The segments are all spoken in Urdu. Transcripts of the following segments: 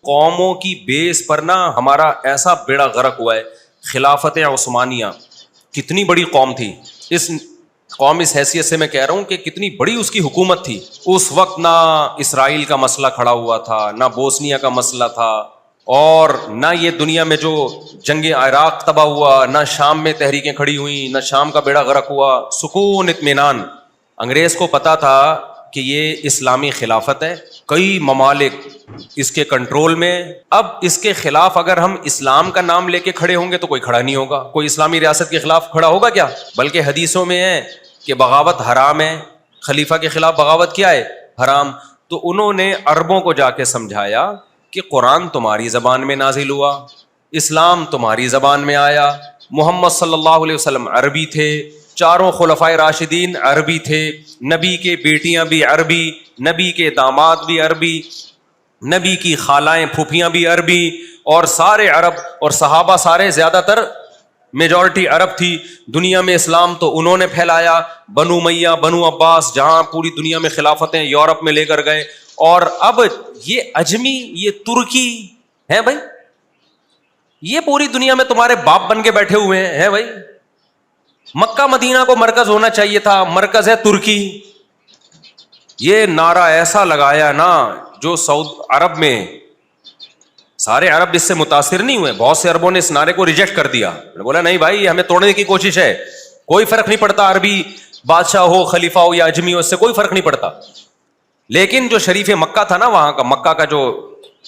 قوموں کی بیس پر نا ہمارا ایسا بیڑا غرق ہوا ہے. خلافت عثمانیہ کتنی بڑی قوم تھی. اس قوم اس حیثیت سے میں کہہ رہا ہوں کہ کتنی بڑی اس کی حکومت تھی. اس وقت نہ اسرائیل کا مسئلہ کھڑا ہوا تھا, نہ بوسنیا کا مسئلہ تھا, اور نہ یہ دنیا میں جو جنگ عراق تباہ ہوا, نہ شام میں تحریکیں کھڑی ہوئیں, نہ شام کا بیڑا غرق ہوا. سکون, اطمینان. انگریز کو پتا تھا کہ یہ اسلامی خلافت ہے, کئی ممالک اس کے کنٹرول میں. اب اس کے خلاف اگر ہم اسلام کا نام لے کے کھڑے ہوں گے تو کوئی کھڑا نہیں ہوگا, کوئی اسلامی ریاست کے خلاف کھڑا ہوگا کیا؟ بلکہ حدیثوں میں ہے کہ بغاوت حرام ہے, خلیفہ کے خلاف بغاوت کیا ہے؟ حرام. تو انہوں نے عربوں کو جا کے سمجھایا کہ قرآن تمہاری زبان میں نازل ہوا, اسلام تمہاری زبان میں آیا, محمد صلی اللہ علیہ وسلم عربی تھے, چاروں خلفائے راشدین عربی تھے, نبی کے بیٹیاں بھی عربی, نبی کے داماد بھی عربی, نبی کی خالائیں پھوپھیاں بھی عربی, اور سارے عرب, اور صحابہ سارے زیادہ تر میجورٹی عرب تھی. دنیا میں اسلام تو انہوں نے پھیلایا, بنو امیہ, بنو عباس, جہاں پوری دنیا میں خلافتیں یورپ میں لے کر گئے. اور اب یہ اجمی, یہ ترکی ہیں بھائی, یہ پوری دنیا میں تمہارے باپ بن کے بیٹھے ہوئے ہیں بھائی. مکہ مدینہ کو مرکز ہونا چاہیے تھا, مرکز ہے ترکی. یہ نعرہ ایسا لگایا نا جو سعود عرب میں سارے عرب اس سے متاثر نہیں ہوئے, بہت سے عربوں نے اس نعرے کو ریجیکٹ کر دیا, بولا نہیں بھائی ہمیں توڑنے کی کوشش ہے, کوئی فرق نہیں پڑتا عربی بادشاہ ہو, خلیفہ ہو یا اجمی ہو, اس سے کوئی فرق نہیں پڑتا. لیکن جو شریف مکہ تھا نا, وہاں کا مکہ کا جو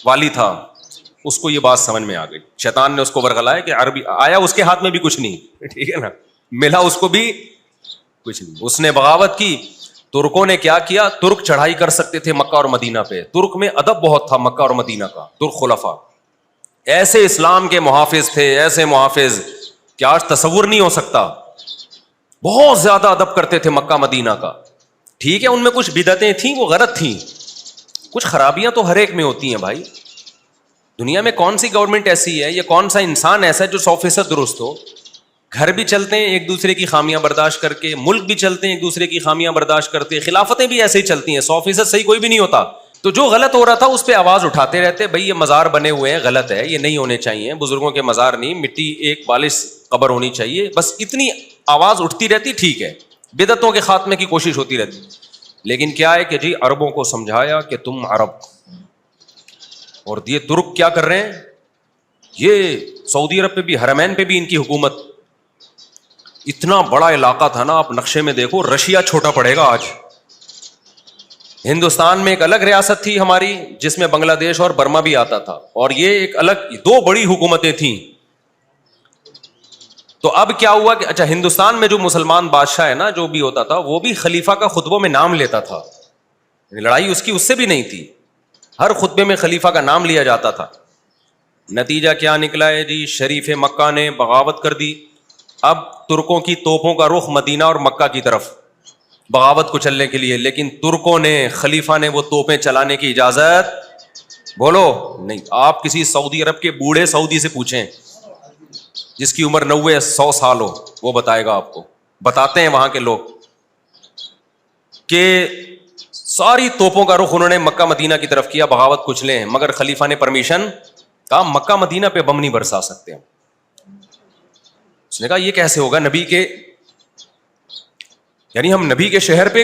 والی تھا, اس کو یہ بات سمجھ میں آ گئی. شیطان نے اس کو ورغلایا کہ عربی آیا, اس کے ہاتھ میں بھی کچھ نہیں, ٹھیک ہے نا, ملا اس کو بھی کچھ نہیں, اس نے بغاوت کی. ترکوں نے کیا کیا, ترک چڑھائی کر سکتے تھے مکہ اور مدینہ پہ, ترک میں ادب بہت تھا مکہ اور مدینہ کا. ترک خلفاء ایسے اسلام کے محافظ تھے, ایسے محافظ کہ آج تصور نہیں ہو سکتا. بہت زیادہ ادب کرتے تھے مکہ مدینہ کا. ٹھیک ہے ان میں کچھ بدعتیں تھیں, وہ غلط تھیں, کچھ خرابیاں تو ہر ایک میں ہوتی ہیں بھائی. دنیا میں کون سی گورنمنٹ ایسی ہے, یہ کون سا انسان ایسا ہے جو 100% درست ہو؟ گھر بھی چلتے ہیں ایک دوسرے کی خامیاں برداشت کر کے, ملک بھی چلتے ہیں ایک دوسرے کی خامیاں برداشت کرتے, خلافتیں بھی ایسے ہی چلتی ہیں, 100% صحیح کوئی بھی نہیں ہوتا. تو جو غلط ہو رہا تھا اس پہ آواز اٹھاتے رہتے, بھائی یہ مزار بنے ہوئے ہیں, غلط ہے, یہ نہیں ہونے چاہیے, بزرگوں کے مزار نہیں, مٹی ایک بالش قبر ہونی چاہیے, بس اتنی آواز اٹھتی رہتی. ٹھیک ہے, بدعتوں کے خاتمے کی کوشش ہوتی رہتی. لیکن کیا ہے کہ جی عربوں کو سمجھایا کہ تم عرب, اور یہ ترک کیا کر رہے ہیں, یہ سعودی عرب پہ بھی, حرمین پہ بھی ان کی حکومت. اتنا بڑا علاقہ تھا نا, آپ نقشے میں دیکھو, رشیا چھوٹا پڑے گا آج. ہندوستان میں ایک الگ ریاست تھی ہماری جس میں بنگلہ دیش اور برما بھی آتا تھا, اور یہ ایک الگ, دو بڑی حکومتیں تھیں. تو اب کیا ہوا کہ اچھا ہندوستان میں جو مسلمان بادشاہ ہے نا, جو بھی ہوتا تھا, وہ بھی خلیفہ کا خطبوں میں نام لیتا تھا. لڑائی اس کی اس سے بھی نہیں تھی, ہر خطبے میں خلیفہ کا نام لیا جاتا تھا. نتیجہ کیا نکلا ہے جی, شریف مکہ نے بغاوت کر دی. اب ترکوں کی توپوں کا رخ مدینہ اور مکہ کی طرف بغاوت کو چلنے کے لیے, لیکن ترکوں نے, خلیفہ نے وہ توپیں چلانے کی اجازت بولو نہیں. آپ کسی سعودی عرب کے بوڑھے سعودی سے پوچھیں جس کی عمر 90-100 سال ہو, وہ بتائے گا آپ کو. بتاتے ہیں وہاں کے لوگ کہ ساری توپوں کا رخ انہوں نے مکہ مدینہ کی طرف کیا, بغاوت کچلے ہیں, مگر خلیفہ نے پرمیشن کہا مکہ مدینہ پہ بم نہیں برسا سکتے ہم. اس نے کہا یہ کیسے ہوگا, نبی کے, یعنی ہم نبی کے شہر پہ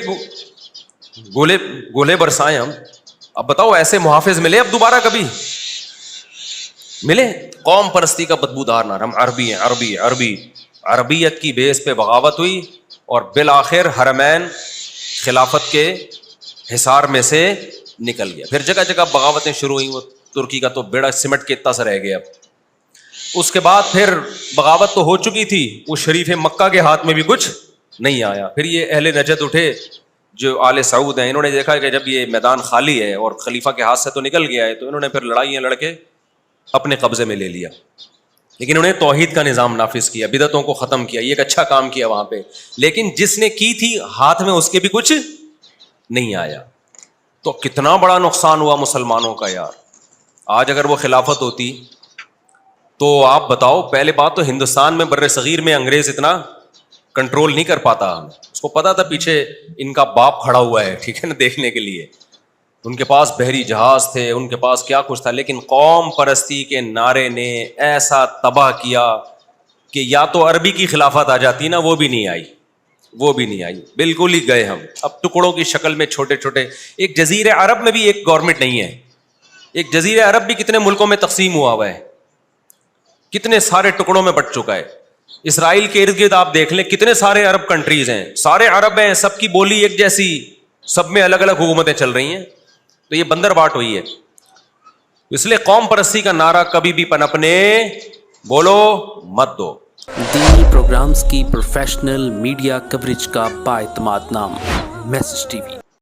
گولے برسائیں ہم. اب بتاؤ ایسے محافظ ملے اب دوبارہ کبھی ملے؟ قوم پرستی کا بدبودار نعرہ, ہم عربی ہیں, عربی عربی. عربیت کی بیس پہ بغاوت ہوئی, اور بالآخر حرمین خلافت کے حصار میں سے نکل گیا. پھر جگہ جگہ بغاوتیں شروع ہوئی, وہ ترکی کا تو بیڑا سمٹ کے اتنا سا رہ گیا. اس کے بعد پھر بغاوت تو ہو چکی تھی, وہ شریف مکہ کے ہاتھ میں بھی کچھ نہیں آیا. پھر یہ اہل نجد اٹھے جو آل سعود ہیں, انہوں نے دیکھا کہ جب یہ میدان خالی ہے اور خلیفہ کے ہاتھ سے تو نکل گیا ہے, تو انہوں نے پھر لڑائیاں لڑ کے اپنے قبضے میں لے لیا. لیکن انہوں نے توحید کا نظام نافذ کیا, بدعتوں کو ختم کیا, یہ ایک اچھا کام کیا وہاں پہ. لیکن جس نے کی تھی ہاتھ میں اس کے بھی کچھ نہیں آیا. تو کتنا بڑا نقصان ہوا مسلمانوں کا یار. آج اگر وہ خلافت ہوتی تو آپ بتاؤ, پہلے بات تو ہندوستان میں بر صغیر میں انگریز اتنا کنٹرول نہیں کر پاتا. اس کو پتا تھا پیچھے ان کا باپ کھڑا ہوا ہے, ٹھیک ہے نا, دیکھنے کے لیے. ان کے پاس بحری جہاز تھے, ان کے پاس کیا کچھ تھا, لیکن قوم پرستی کے نعرے نے ایسا تباہ کیا کہ یا تو عربی کی خلافت آ جاتی نا, وہ بھی نہیں آئی, وہ بھی نہیں آئی, بالکل ہی گئے ہم. اب ٹکڑوں کی شکل میں چھوٹے چھوٹے, ایک جزیرے عرب میں بھی ایک گورنمنٹ نہیں ہے. ایک جزیرہ عرب بھی کتنے ملکوں میں تقسیم ہوا ہے, کتنے سارے ٹکڑوں میں بٹ چکا ہے. اسرائیل کے ارد گرد آپ دیکھ لیں کتنے سارے عرب کنٹریز ہیں, سارے عرب ہیں, سب کی بولی ایک جیسی, سب میں الگ الگ حکومتیں چل رہی ہیں. تو یہ بندر بانٹ ہوئی ہے. اس لیے قوم پرستی کا نعرہ کبھی بھی پنپنے بولو مت دو. دینی پروگرامز کی پروفیشنل میڈیا کوریج کا بااعتماد نام میسج ٹی وی.